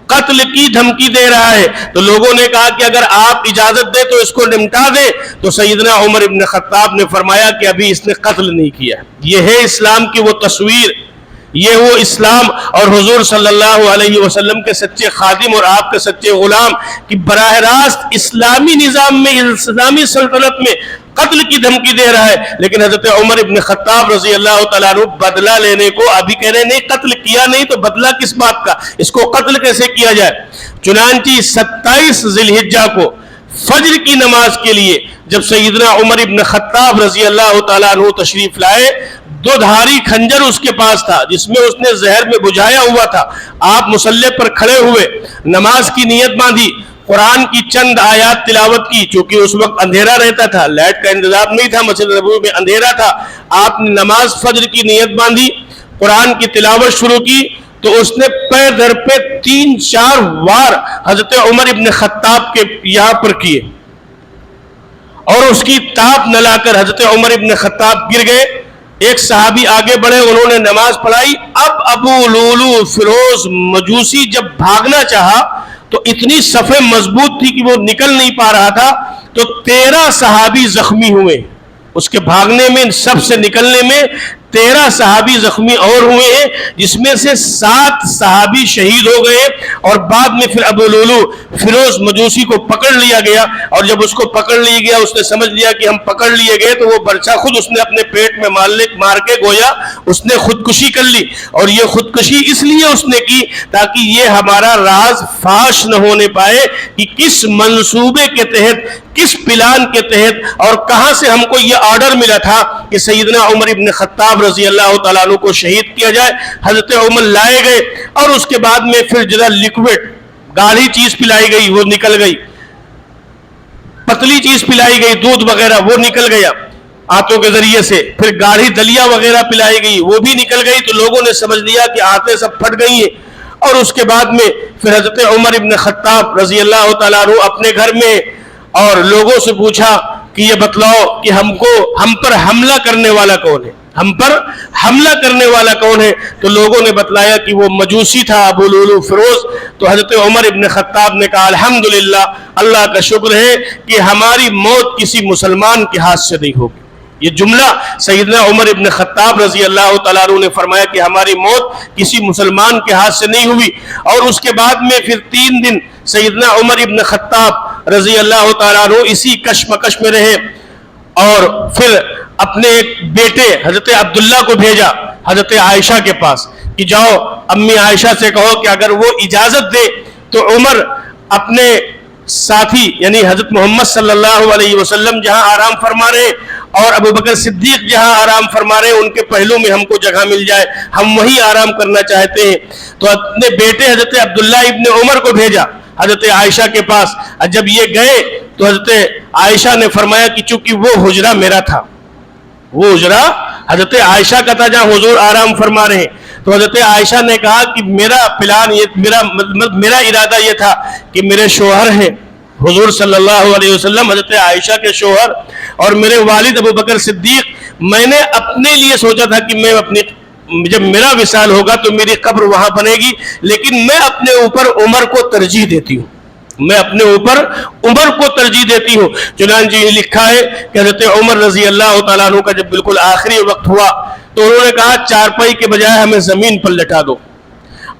[SPEAKER 1] قتل کی دھمکی دے رہا ہے. تو لوگوں نے کہا کہ اگر آپ اجازت دیں تو اس کو نمٹا دیں. تو سیدنا عمر ابن خطاب نے فرمایا کہ ابھی اس نے قتل نہیں کیا. یہ ہے اسلام کی وہ تصویر, یہ وہ اسلام اور حضور صلی اللہ علیہ وسلم کے سچے خادم اور آپ کے سچے غلام کہ براہ راست اسلامی نظام میں, اسلامی سلطنت میں قتل کی دھمکی دے رہا ہے. لیکن حضرت عمر ابن خطاب رضی اللہ تعالیٰ عنہ بدلہ لینے کو ابھی کہہ رہے نہیں, قتل کیا نہیں تو بدلہ کس بات کا, اس کو قتل کیسے کیا جائے. چنانچہ 27 ذی الحجہ کو فجر کی نماز کے لیے جب سیدنا عمر ابن خطاب رضی اللہ تعالیٰ عنہ تشریف لائے, 2 دھاری خنجر اس کے پاس تھا جس میں اس نے زہر میں بجھایا ہوا تھا. آپ مصلی پر کھڑے ہوئے, نماز کی نیت باندھی, قرآن کی چند آیات تلاوت کی. چونکہ اس وقت اندھیرا رہتا تھا, لائٹ کا انتظام نہیں تھا, مسجد نبوی میں اندھیرا تھا. آپ نے نماز فجر کی نیت باندھی, قرآن کی تلاوت شروع کی. تو اس نے پیر در پہ 3-4 وار حضرت عمر ابن خطاب کے یہاں پر کیے اور اس کی تاپ نہ لا کر حضرت عمر ابن خطاب گر گئے. ایک صحابی آگے بڑھے, انہوں نے نماز پڑھائی. اب ابو لولو فیروز مجوسی جب بھاگنا چاہا تو اتنی صفیں مضبوط تھی کہ وہ نکل نہیں پا رہا تھا. تو 13 صحابی زخمی ہوئے اس کے بھاگنے میں, سب سے نکلنے میں. 13 صحابی زخمی اور ہوئے ہیں جس میں سے 7 صحابی شہید ہو گئے. اور بعد میں پھر ابو لولو فیروز مجوسی کو پکڑ لیا گیا, اور جب اس کو پکڑ لیا گیا اس نے سمجھ لیا کہ ہم پکڑ لیے گئے, تو وہ برچہ خود اس نے اپنے پیٹ میں مار کے گویا اس نے خودکشی کر لی. اور یہ خودکشی اس لیے اس نے کی تاکہ یہ ہمارا راز فاش نہ ہونے پائے کہ کس منصوبے کے تحت, کس پلان کے تحت اور کہاں سے ہم کو یہ آرڈر ملا تھا کہ سیدنا عمر ابن خطاب رضی اللہ تعالیٰ عنہ کو شہید کیا جائے. حضرت عمر لائے گئے اور اس کے بعد میں پھر جدا لیکوڈ گاڑھی چیز پلائی گئی, وہ نکل گئی. پتلی چیز پلائی گئی, دودھ وغیرہ, وہ نکل گیا آنتوں کے ذریعے سے. پھر گاڑھی دلیا وغیرہ پلائی گئی, وہ بھی نکل گئی. تو لوگوں نے سمجھ لیا کہ آنتیں سب پھٹ گئی ہیں. اور اس کے بعد میں پھر حضرت عمر ابن خطاب رضی اللہ تعالیٰ عنہ اپنے گھر میں اور لوگوں سے پوچھا کہ یہ بتلاؤ کہ ہم پر حملہ کرنے والا کون ہے, ہم پر حملہ کرنے والا کون ہے. تو لوگوں نے بتلایا کہ وہ مجوسی تھا ابو لولو فیروز. تو حضرت عمر ابن خطاب نے کہا الحمدللہ, اللہ کا شکر ہے کہ ہماری موت کسی مسلمان کے ہاتھ سے نہیں ہوگی. یہ جملہ سیدنا عمر ابن خطاب رضی اللہ تعالیٰ عنہ نے فرمایا کہ ہماری موت کسی مسلمان کے ہاتھ سے نہیں ہوئی. اور اس کے بعد میں پھر 3 دن سیدنا عمر ابن خطاب رضی اللہ تعالیٰ عنہ اسی کشمکش میں رہے. اور پھر اپنے ایک بیٹے حضرت عبداللہ کو بھیجا حضرت عائشہ کے پاس کہ جاؤ امی عائشہ سے کہو کہ اگر وہ اجازت دے تو عمر اپنے ساتھی یعنی حضرت محمد صلی اللہ علیہ وسلم جہاں آرام فرما رہے اور ابو بکر صدیق جہاں آرام فرما رہے ان کے پہلو میں ہم کو جگہ مل جائے, ہم وہی آرام کرنا چاہتے ہیں. تو اپنے بیٹے حضرت عبداللہ ابن عمر کو بھیجا حضرت عائشہ کے پاس. جب یہ گئے تو حضرت عائشہ نے فرمایا کہ چونکہ وہ حجرہ میرا تھا, وہ حجرہ حضرت عائشہ کا تھا جہاں حضور آرام فرما رہے ہیں. تو حضرت عائشہ نے کہا کہ میرا پلان یہ میرا ارادہ یہ تھا کہ میرے شوہر ہیں حضور صلی اللہ علیہ وسلم، حضرت عائشہ کے شوہر اور میرے والد ابو بکر صدیق، میں نے اپنے لیے سوچا تھا کہ میں جب میرا وصال ہوگا تو میری قبر وہاں بنے گی، لیکن میں اپنے اوپر عمر کو ترجیح دیتی ہوں، میں اپنے اوپر عمر کو ترجیح دیتی ہوں۔ چنانچہ یہ لکھا ہے کہ حضرت عمر رضی اللہ تعالیٰ عنہ کا جب بالکل آخری وقت ہوا تو انہوں نے کہا چارپائی کے بجائے ہمیں زمین پر لٹا دو،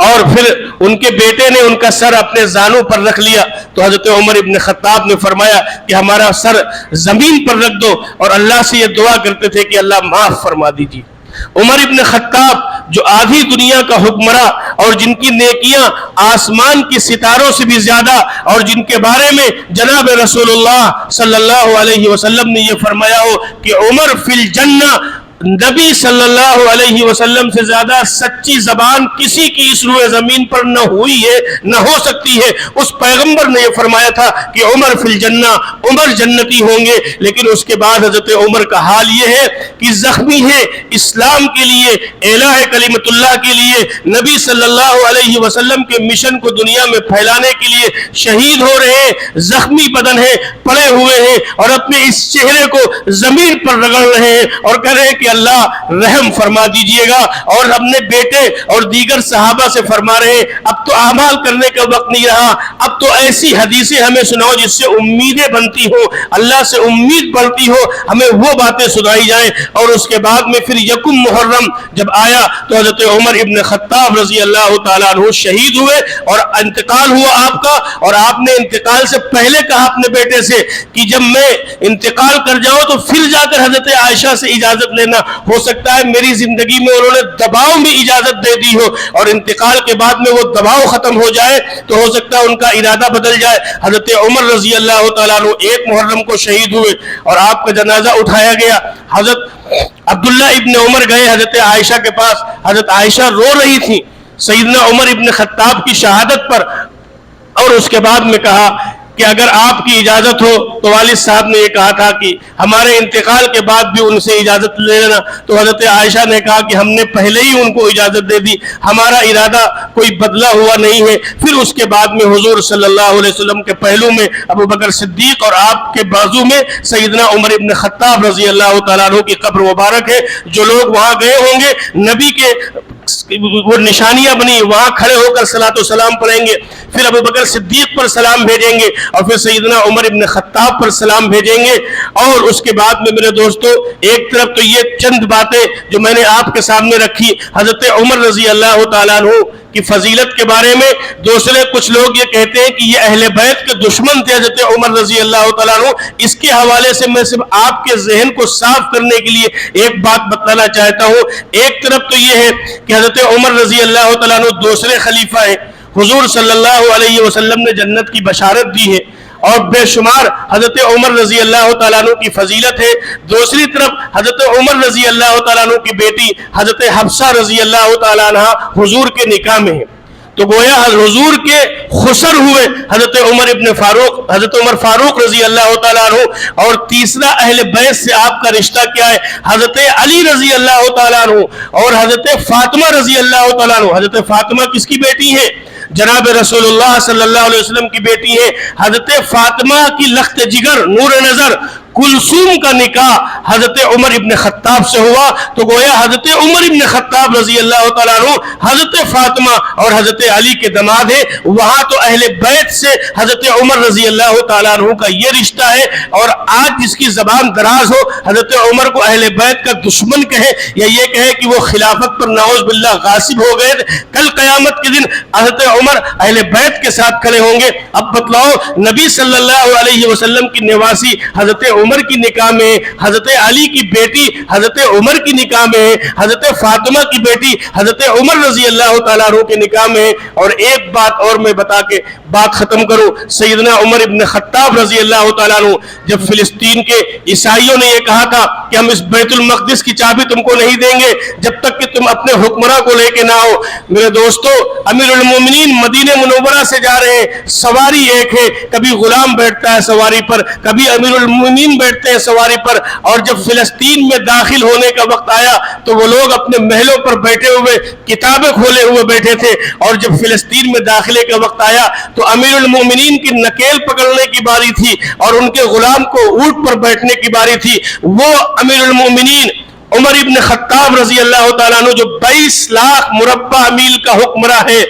[SPEAKER 1] اور پھر ان کے بیٹے نے ان کا سر اپنے زانوں پر رکھ لیا تو حضرت عمر ابن خطاب نے فرمایا کہ ہمارا سر زمین پر رکھ دو، اور اللہ سے یہ دعا کرتے تھے کہ اللہ معاف فرما دیجیے۔ عمر ابن خطاب جو آدھی دنیا کا حکمراں اور جن کی نیکیاں آسمان کی ستاروں سے بھی زیادہ، اور جن کے بارے میں جناب رسول اللہ صلی اللہ علیہ وسلم نے یہ فرمایا ہو کہ عمر فی الجنہ، نبی صلی اللہ علیہ وسلم سے زیادہ سچی زبان کسی کی اس روئے زمین پر نہ ہوئی ہے، نہ ہو سکتی ہے۔ اس پیغمبر نے یہ فرمایا تھا کہ عمر فی الجنہ، عمر جنتی ہوں گے، لیکن اس کے بعد حضرت عمر کا حال یہ ہے کہ زخمی ہے، اسلام کے لیے، اعلاء کلمت اللہ کے لیے، نبی صلی اللہ علیہ وسلم کے مشن کو دنیا میں پھیلانے کے لیے شہید ہو رہے ہیں، زخمی بدن ہیں، پڑے ہوئے ہیں، اور اپنے اس چہرے کو زمین پر رگڑ رہے ہیں اور کہہ رہے ہیں کہ اللہ رحم فرما دیجئے گا، اور اپنے بیٹے اور دیگر صحابہ سے فرما رہے ہیں اب تو اعمال کرنے کا وقت نہیں رہا، اب تو ایسی حدیثیں ہمیں سناؤ جس سے امیدیں بنتی ہو، اللہ سے امید بڑھتی ہو، ہمیں وہ باتیں سنائی جائیں۔ اور اس کے بعد میں پھر یکم محرم جب آیا تو حضرت عمر ابن خطاب رضی اللہ تعالیٰ عنہ شہید ہوئے اور انتقال ہوا آپ کا، اور آپ نے انتقال سے پہلے کہا اپنے بیٹے سے کہ جب میں انتقال کر جاؤں تو پھر جا کر حضرت عائشہ سے اجازت لینا، ہو سکتا ہے میری زندگی میں انہوں نے دباؤ میں اجازت دے دی ہو اور انتقال کے بعد میں وہ دباؤ ختم ہو جائے تو ہو سکتا ہے ان کا ارادہ بدل جائے۔ حضرت عمر رضی اللہ تعالیٰ عنہ 1 محرم کو شہید ہوئے اور آپ کا جنازہ اٹھایا گیا۔ حضرت عبداللہ ابن عمر گئے حضرت عائشہ کے پاس، حضرت عائشہ رو رہی تھی سیدنا عمر ابن خطاب کی شہادت پر، اور اس کے بعد میں کہا کہ اگر آپ کی اجازت ہو تو والد صاحب نے یہ کہا تھا کہ ہمارے انتقال کے بعد بھی ان سے اجازت لے لینا، تو حضرت عائشہ نے کہا کہ ہم نے پہلے ہی ان کو اجازت دے دی، ہمارا ارادہ کوئی بدلا ہوا نہیں ہے۔ پھر اس کے بعد میں حضور صلی اللہ علیہ وسلم کے پہلو میں ابو بکر صدیق اور آپ کے بازو میں سیدنا عمر ابن خطاب رضی اللہ تعالیٰ عنہ کی قبر مبارک ہے۔ جو لوگ وہاں گئے ہوں گے نبی کے وہ نشانیاں بنی، وہاں کھڑے ہو کر صلاۃ و سلام پڑھیں گے، پھر ابو بکر صدیق پر سلام بھیجیں گے، اور پھر سیدنا عمر ابن خطاب پر سلام بھیجیں گے۔ اور اس کے بعد میں میرے دوستو ایک طرف تو یہ چند باتیں جو میں نے آپ کے سامنے رکھی حضرت عمر رضی اللہ تعالیٰ عنہ کی فضیلت کے بارے میں، دوسرے کچھ لوگ یہ کہتے ہیں کہ یہ اہل بیت کے دشمن تھے حضرت عمر رضی اللہ تعالیٰ عنہ۔ اس کے حوالے سے میں صرف آپ کے ذہن کو صاف کرنے کے لیے ایک بات بتانا چاہتا ہوں۔ ایک طرف تو یہ ہے کہ حضرت عمر رضی اللہ تعالیٰ عنہ دوسرے خلیفہ ہیں، حضور صلی اللہ علیہ وسلم نے جنت کی بشارت دی ہے اور بے شمار حضرت عمر رضی اللہ تعالیٰ عنہ کی فضیلت ہے۔ دوسری طرف حضرت عمر رضی اللہ تعالیٰ عنہ کی بیٹی حضرت حفصہ رضی اللہ تعالیٰ عنہ حضور کے نکاح میں ہے، تو گویا حضور کے خسر ہوئے حضرت عمر ابن فاروق، حضرت عمر فاروق رضی اللہ تعالیٰ عنہ۔ اور تیسرا اہل بیت سے آپ کا رشتہ کیا ہے؟ حضرت علی رضی اللہ تعالیٰ عنہ اور حضرت فاطمہ رضی اللہ تعالیٰ عنہ۔ حضرت فاطمہ کس کی بیٹی ہے؟ جناب رسول اللہ صلی اللہ علیہ وسلم کی بیٹی ہے۔ حضرت فاطمہ کی لخت جگر نور نظر کلثوم کا نکاح حضرت عمر ابن خطاب سے ہوا، تو گویا حضرت عمر ابن خطاب رضی اللہ تعالیٰ عنہ حضرت فاطمہ اور حضرت علی کے داماد ہیں۔ وہاں تو اہل بیت سے حضرت عمر رضی اللہ تعالیٰ عنہ کا یہ رشتہ ہے، اور آج جس کی زبان دراز ہو حضرت عمر کو اہل بیت کا دشمن کہے یا یہ کہے کہ وہ خلافت پر نعوذ باللہ غاصب ہو گئے، کل قیامت کے دن حضرت عمر اہل بیت کے ساتھ کھڑے ہوں گے۔ اب بتلاؤ نبی صلی اللہ علیہ وسلم کی نواسی حضرت عمر کی نکاح میں، حضرت علی کی بیٹی حضرت عمر کی نکاح میں، حضرت فاطمہ کی بیٹی حضرت عمر رضی اللہ تعالیٰ عنہ کے نکاح میں۔ اور ایک بات اور میں بتا کے بات ختم کروں، سیدنا عمر ابن خطاب رضی اللہ تعالیٰ عنہ جب فلسطین کے عیسائیوں نے یہ کہا تھا کہ ہم اس بیت المقدس کی چابی تم کو نہیں دیں گے جب تک کہ تم اپنے حکمراں کو لے کے نہ آؤ، میرے دوستو امیر المومنین مدینہ منورہ سے جا رہے ہیں، سواری ایک ہے، کبھی غلام بیٹھتا ہے سواری پر، کبھی امیر المومنین بیٹھتے ہیں سواری پر، اور جب فلسطین میں داخل ہونے کا وقت آیا تو وہ لوگ اپنے محلوں پر بیٹھے ہوئے کتابیں کھولے ہوئے بیٹھے تھے، اور جب فلسطین میں داخلے کا وقت آیا تو امیر المومنین کی نکیل پکڑنے کی باری تھی اور ان کے غلام کو اونٹ پر بیٹھنے کی باری تھی۔ وہ امیر المومنین عمر ابن خطاب رضی اللہ تعالیٰ عنہ جو 22 لاکھ مربع میل کا حکمراں ہے،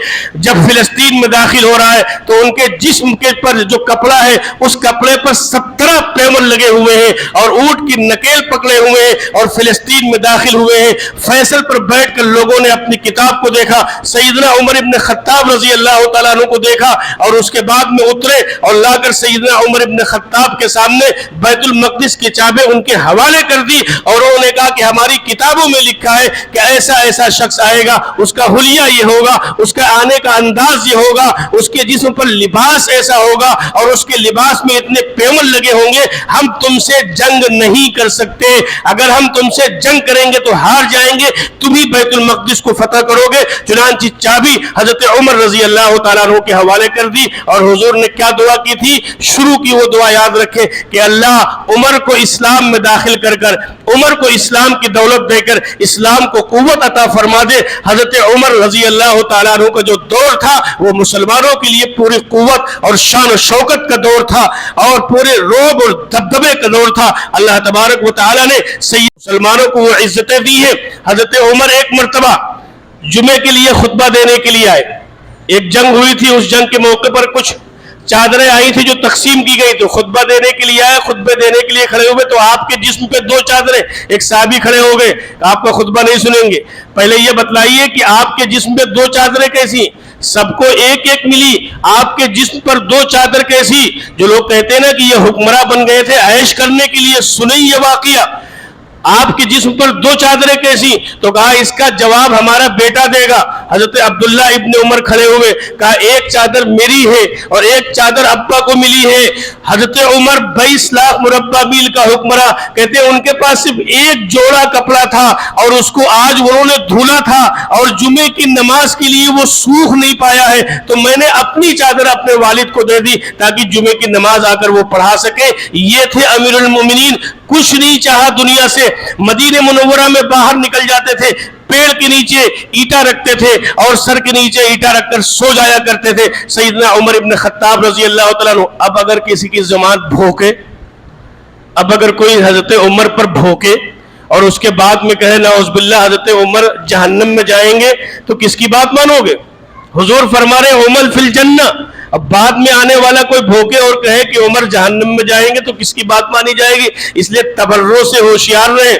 [SPEAKER 1] جب فلسطین میں داخل ہو رہا ہے تو ان کے جسم کے پر جو کپڑا ہے اس کپڑے پر 17 پیمن لگے ہوئے ہیں اور اونٹ کی نکیل پکڑے ہوئے ہیں اور فلسطین میں داخل ہوئے ہیں۔ فیصل پر بیٹھ کر لوگوں نے اپنی کتاب کو دیکھا، سیدنا عمر ابن خطاب رضی اللہ تعالیٰ عنہ کو دیکھا اور اس کے بعد میں اترے اور لا کر سیدنا عمر ابن خطاب کے سامنے بیت المقدس کی چابیں ان کے حوالے کر دی اور انہوں نے کہا کہ ہماری کتابوں میں لکھا ہے کہ ایسا ایسا شخص آئے گا، اس کا حلیہ یہ ہوگا، اس کا آنے کا انداز یہ ہوگا، اس کے جسم پر لباس ایسا ہوگا اور اس کے لباس میں اتنے پیمن لگے ہوں گے، ہم تم سے جنگ نہیں کر سکتے، اگر ہم تم سے جنگ کریں گے تو ہار جائیں گے، تم ہی بیت المقدس کو فتح کرو گے۔ چنانچہ چابی حضرت عمر رضی اللہ تعالیٰ عنہ کے حوالے کر دی اور حضور نے کیا دعا کی تھی؟ شروع کی وہ دعا یاد رکھے کہ اللہ عمر کو اسلام میں داخل کر کر، عمر کو اسلام کی دولت دے کر اسلام کو قوت عطا فرما دے۔ حضرت عمر رضی اللہ تعالیٰ عنہ کا جو دور تھا وہ مسلمانوں کے لیے پوری قوت اور شان و شوکت کا دور تھا اور پورے روب اور دبدبے کا دور تھا۔ اللہ تبارک و تعالیٰ نے سید مسلمانوں کو وہ عزتیں دی ہیں۔ حضرت عمر ایک مرتبہ جمعے کے لیے خطبہ دینے کے لیے آئے، ایک جنگ ہوئی تھی، اس جنگ کے موقع پر کچھ چادریں آئی تھی جو تقسیم کی گئی، تو خطبہ دینے کے لیے آئے، خطبے دینے کے لیے کھڑے ہوئے تو آپ کے جسم پہ 2 چادریں، ایک صحابی کھڑے ہو گئے، آپ کا خطبہ نہیں سنیں گے، پہلے یہ بتلائیے کہ آپ کے جسم پہ 2 چادریں کیسی؟ سب کو ایک ایک ملی، آپ کے جسم پر 2 چادر کیسی؟ جو لوگ کہتے ہیں نا کہ یہ حکمراں بن گئے تھے عیش کرنے کے لیے، سنیں یہ واقعہ، آپ کے جسم پر 2 چادریں کیسی؟ تو کہا اس کا جواب ہمارا بیٹا دے گا۔ حضرت عبداللہ ابن عمر کھڑے ہوئے، کہا ایک چادر میری ہے اور ایک چادر ابا کو ملی ہے۔ حضرت عمر 22 لاکھ مربع میل کا حکمراں، کہتے ہیں ان کے پاس صرف ایک جوڑا کپڑا تھا اور اس کو آج انہوں نے دھونا تھا اور جمعے کی نماز کے لیے وہ سوکھ نہیں پایا ہے، تو میں نے اپنی چادر اپنے والد کو دے دی تاکہ جمعے کی نماز آ کر وہ پڑھا سکے۔ یہ تھے امیر المومنین، کچھ نہیں چاہا دنیا سے، مدینہ منورہ میں باہر نکل جاتے تھے، پیڑ کے نیچے اینٹا رکھتے تھے اور سر کے نیچے اینٹا رکھ کر سو جایا کرتے تھے سیدنا عمر ابن خطاب رضی اللہ تعالیٰ عنہ۔ اب اگر کسی کی زبان بھوکے، اب اگر کوئی حضرت عمر پر بھوکے اور اس کے بعد میں کہے نعوذ باللہ حضرت عمر جہنم میں جائیں گے تو کس کی بات مانو گے؟ حضور فرما رہے عمر فی الجنہ، اب بعد میں آنے والا کوئی بھوکے اور کہے کہ عمر جہنم میں جائیں گے تو کس کی بات مانی جائے گی؟ اس لیے تبرع سے ہوشیار رہیں،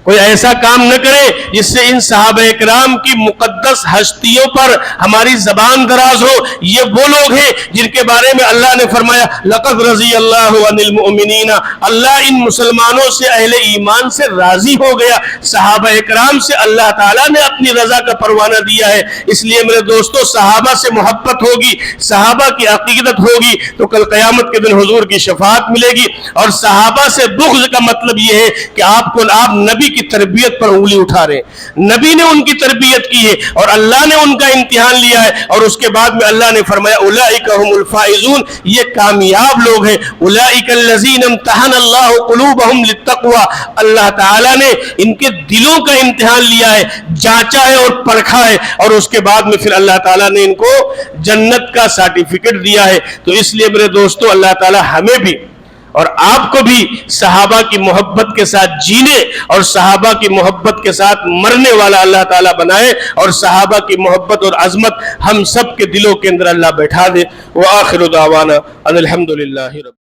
[SPEAKER 1] کوئی ایسا کام نہ کرے جس سے ان صحابہ اکرام کی مقدس ہستیوں پر ہماری زبان دراز ہو۔ یہ وہ لوگ ہیں جن کے بارے میں اللہ نے فرمایا لقد رضی اللہ عن المؤمنین، اللہ ان مسلمانوں سے، اہل ایمان سے راضی ہو گیا۔ صحابہ اکرام سے اللہ تعالیٰ نے اپنی رضا کا پروانہ دیا ہے۔ اس لیے میرے دوستو صحابہ سے محبت ہوگی، صحابہ کی عقیدت ہوگی تو کل قیامت کے دن حضور کی شفاعت ملے گی۔ اور صحابہ سے بغض کا مطلب یہ ہے کہ آپ نبی کی تربیت پر انگلی اٹھا رہے ہیں، نبی نے ان کی تربیت کی ہے اور اللہ نے ان کا امتحان لیا ہے، اور اس کے بعد میں اللہ نے فرمایا اولئک هم الفائزون، یہ کامیاب لوگ ہیں۔ اولئک الذین امتحن اللہ قلوبہم للتقوی، اللہ تعالیٰ نے ان کے دلوں کا امتحان لیا ہے، جانچا ہے اور پرکھا ہے، اور اس کے بعد میں پھر اللہ تعالیٰ نے ان کو جنت کا سرٹیفکیٹ دیا ہے۔ تو اس لیے میرے دوستو اللہ تعالیٰ ہمیں بھی اور آپ کو بھی صحابہ کی محبت کے ساتھ جینے اور صحابہ کی محبت کے ساتھ مرنے والا اللہ تعالیٰ بنائے، اور صحابہ کی محبت اور عظمت ہم سب کے دلوں کے اندر اللہ بیٹھا دے۔ وآخر دعوانا ان الحمدللہ رب